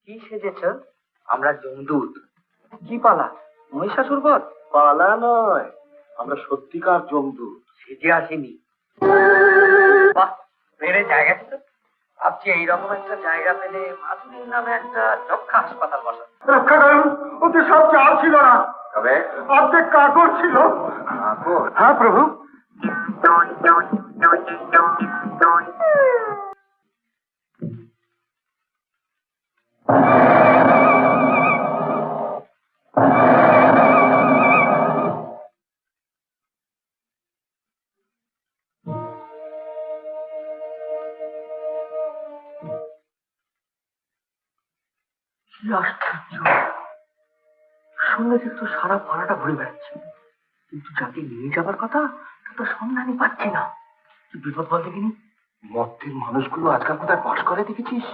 কি সেজেছ? আমরা যমদূত। কি পালা? মহিষাসুর বধ? পালা নয়, আমরা সত্যিকার যমদূত। সেজে আসেনি। বাহ, বেড়ে জায়গা ছিল। ভাবছি এইরকম একটা জায়গা পেলে মাধুরীর নামে একটা যক্ষা হাসপাতাল বসা। রক্ষা করুন, ওতে সব চাল ছিল না, তবে অর্ধেক কাকড় ছিল। কাকড়? হ্যাঁ প্রভু। কি আশ্চর্য! শুনেছি তো সারা পাড়াটা ঘুরে বেড়াচ্ছে, কিন্তু যাকে নিয়ে যাবার কথা তা তো সন্ধানই পাচ্ছি না। কি বিপদ বল দেখিনি। মর্তের মানুষগুলো আজকাল কোথায় বাস করে দেখেছিস?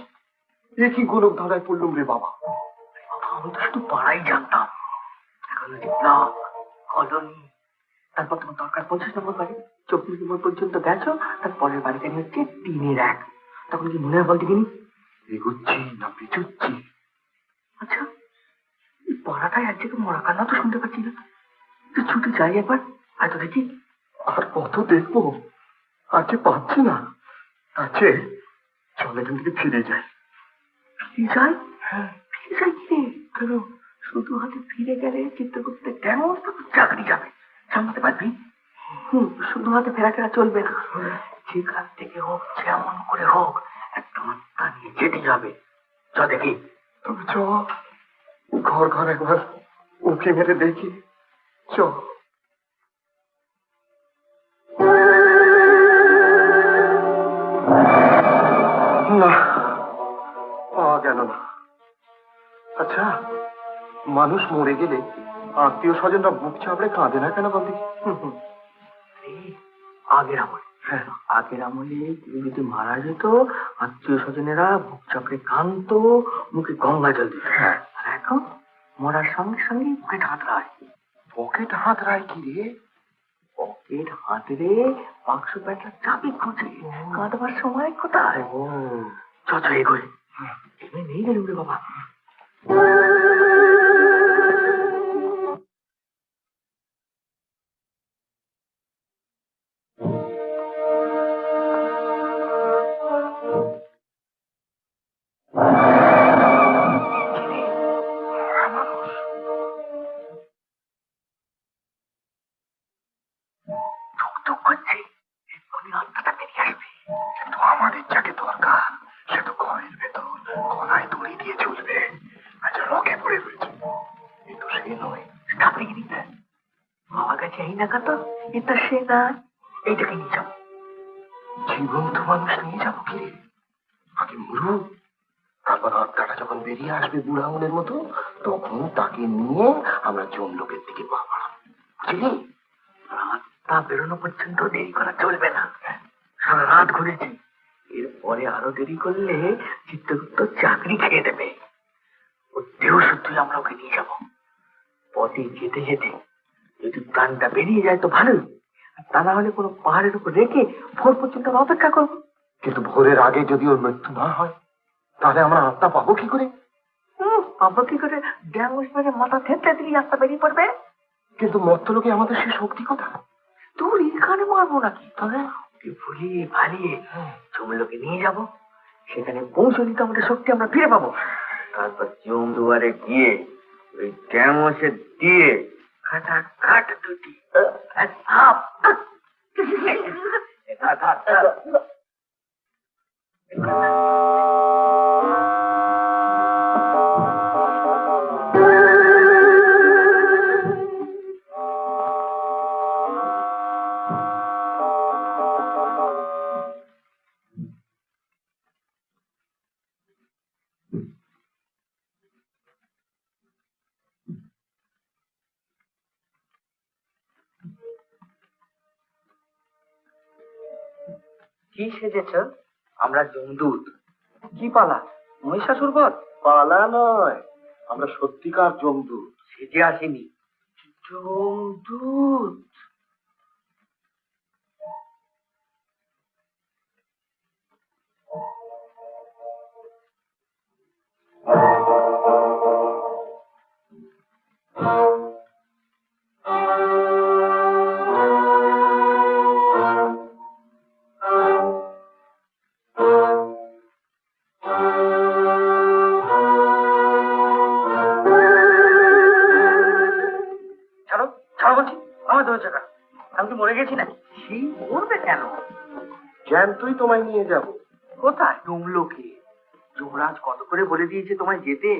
এ কি গোলক ধাঁধায় পড়লুম রে বাবা। আমি তো শুধু পাড়াই জানতাম। এখন ব্লক, কলোনি, তারপর তোমার দরকার 25 নম্বর বাড়ি, 24 নম্বর পর্যন্ত গেছো, তারপরের বাড়িখানি হচ্ছে 3-এর 1। তখন কি মনে হয় বল দেখিনি? এগুচ্ছি না পিছুচ্ছি? আচ্ছা, এই পাড়াটায় এক জায়গায় মরা কান্না তো শুনতে পাচ্ছি না। তুই ছুটে যাই একবার, হয়তো দেখি। আর কত দেখবো? আজকে পাচ্ছি না। আছে, চল এখান থেকে ফিরে যাই। ফিরে যাই? হ্যাঁ, ফিরে যাই কি রে? কেন? শুধু হাতে ফিরে গেলে চিত্রগুপ্তের কেমন চাকরি যাবে, সামলাতে পারবি? শুধু হাতে ফেরা ফেরা চলবে না। যেখান থেকে হোক, যেমন করে হোক, একটা আত্মা নিয়ে যেতে যাবে। চ দেখি। তবে চ, ঘর ঘর একবার উঁকি মেরে দেখি। চ। না, পাওয়া গেল না। আচ্ছা, মানুষ মরে গেলে আত্মীয় স্বজনরা বুক চাপড়ে কাঁদে না কেন বল দেখি? আগের আমলে, আগের আমলে কেউ যদি মারা যেত, আত্মীয় স্বজনেরা বুক চাপড়ে কাঁদতো, মুখে গঙ্গা জল দিত। আর এখন মরার সঙ্গে সঙ্গে পকেট হাত রায়। পকেট হাত রায় কি রে? পকেট হাতরে বাক্স প্যাটার চাবি খুঁজে, কাঁদবার সময় কোথায়? চ চ এগোয়। এমনি নেই গেল রে বাবা। কিন্তু আমাদের যাকে দরকার সে তো ঘরের ভেতর গলায় দড়ি দিয়ে চলবে। আচ্ছা, রকে পড়ে রয়েছে, কিন্তু সে নয়। বাবা কাছে এই না কাতো, এটা সে না। এইটাকে নিয়ে যাও। জীবন্ত মানুষ নিয়ে যাবো কি রে? আগে মরুক, তারপর আত্মাটা যখন বেরিয়ে আসবে বুড়া আঙুলের মতো, তখন তাকে নিয়ে আমরা যমলোকের দিকে পা বাড়াবো, বুঝলি? রাতটা বেরোনো পর্যন্ত দেরি করা চলবে না। সারা রাত ঘুরেছি, এরপরে আরো দেরি করলে চিত্রগুপ্ত চাকরি খেয়ে দেবে। ওর দেহ শুদ্ধই আমরা ওকে নিয়ে যাবো। পথে যেতে যেতে যদি প্রাণটা বেরিয়ে যায় তো ভালোই, আর তা না হলে কোনো পাহাড়ের উপর রেখে ভোর পর্যন্ত আমরা অপেক্ষা করবো। কিন্তু ভোরের আগে যদি ওর মৃত্যু না হয়, তাহলে আমরা আত্মা পাবো কি করে? পাবো কি করে? ড্যাঙ্গুস মেরে মাথা থেতলে দিলেই আত্মা বেরিয়ে পড়বে। কিন্তু মর্তলোকে আমাদের সে শক্তি কোথায়? তোর এখানে মারবো নাকি? তবে ভুলিয়ে ভালিয়ে জমলোকে নিয়ে যাব, সেখানে পৌঁছলি তো আমাদের শক্তি আমরা ফিরে পাবো। তারপর জম দুয়ারে গিয়ে ওই ড্যামসে দিয়ে কাটা কাট দুটি থাপ। কি সেজেছ? আমরা যমদূত। কি পালা? মহিষাসুর বধ? পালা নয়, আমরা সত্যিকার যমদূত। সেজে আসেনি। যমদূত? পড়ে গেছি নাকি? সেই পড়বে কেন? জ্যান্তই তোমায় নিয়ে যাব। কোথায়? জমলোকে। যমরাজ কত করে বলে দিয়েছে তোমায় যেতে,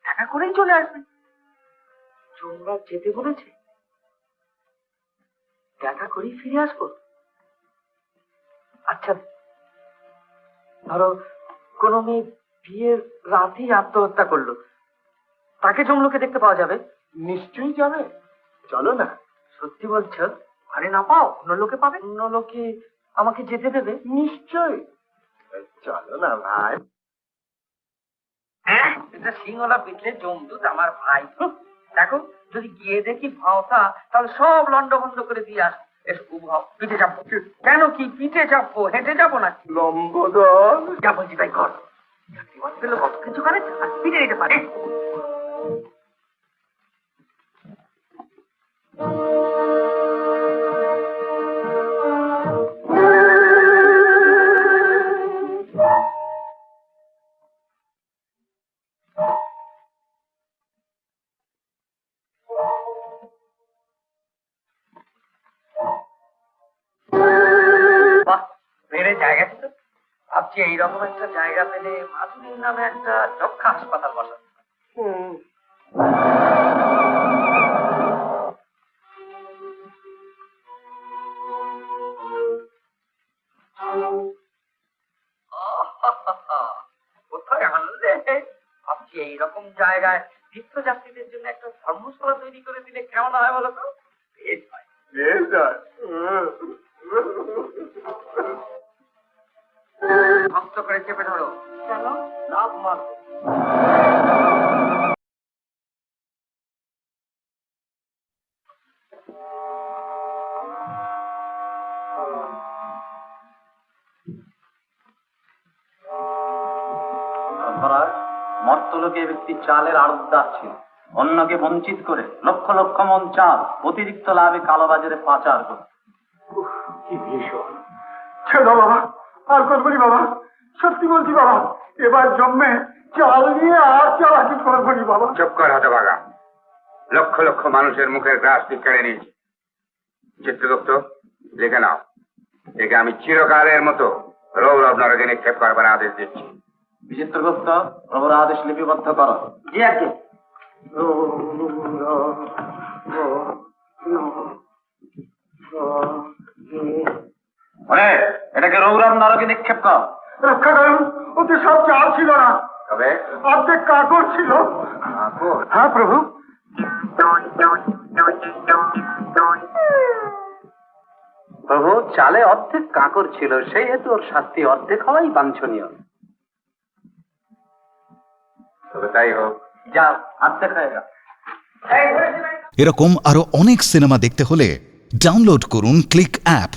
দেখা করেই চলে আসবে। যমরাজ যেতে বলেছে, দেখা করেই ফিরে আসবো। আচ্ছা, ধরো কোনো মেয়ে বিয়ের রাতেই আত্মহত্যা করলো, তাকে যমলোকে দেখতে পাওয়া যাবে? নিশ্চয়ই যাবে, চলো না। সত্যি বলছো? আরে না পাও, অন্য লোকে পাবে। অন্য লোকে আমাকে যেতে দেবে? নিশ্চয়ই, চলো না ভাই। হ্যাঁ, এটা সিংহলা পিঠলে জমদূত আমার ভাই। দেখো, যদি গিয়ে দেখি ভাওতা, তাহলে সব লন্ডভন্ড করে দিয়ে আস। এসো উভাও, পিঠে চাপবো। কেন কি পিঠে চাপবো, হেঁটে যাবো না? লম্বদর, যা বলছি তাই কর। চাকরিবাজ পেলে কত কিছু করে, আর পিঠে নিতে পারে। বাহ, বেড়ে জায়গা ছিল। ভাবছি এইরকম একটা জায়গা পেলে মাধুরীর নামে একটা যক্ষা হাসপাতাল বসাবো। কোথায় আনলে? ভাবছি এইরকম জায়গায় তীর্থযাত্রীদের জন্য একটা ধর্মশালা তৈরি করে দিলে কেমন হয় বলো তো? বেশ হয়। ভক্ত করে চেপে ধরো। কেন? লাভ মারবে। ধরাজ, মর্তলোকে ব্যক্তি চালের আড়তদার ছিল, অন্যকে বঞ্চিত করে লক্ষ লক্ষ মন চাল অতিরিক্ত লাভে কালোবাজারে পাচার করে। কি ভীষণ! ছেড়ো বাবা, আর করবনি বাবা, সত্যি বলছি বাবা, এবার জন্মে চাল নিয়ে আর চালাকি করবনি বাবা। চুপ কর হতভাগা, লক্ষ লক্ষ মানুষের মুখের গ্রাস কেড়ে নিয়েছি। চিত্রগুপ্ত, লিখে নাও, একে আমি চিরকালের মতো রৌরব নরকে নিক্ষেপ করবার আদেশ দিচ্ছি। বিচিত্রগুপ্ত, প্রভুর আদেশ লিপিবদ্ধ করো। জি আগে। এটাকে রৌরব নরকে নিক্ষেপ কর। রক্ষা করুন, ওতে সব চাল ছিল না, তবে অর্ধেক কাকড় ছিল। হ্যাঁ প্রভু। প্রভু, চালে অর্ধেক কাকর ছিল, সেই হেতু ওর শাস্তি অর্ধেক হওয়াই বাঞ্ছনীয়। তবে তাই হোক। যা, অর্ধেক হয়ে গেল। এরকম আরো অনেক সিনেমা দেখতে হলে ডাউনলোড করুন ক্লিক অ্যাপ।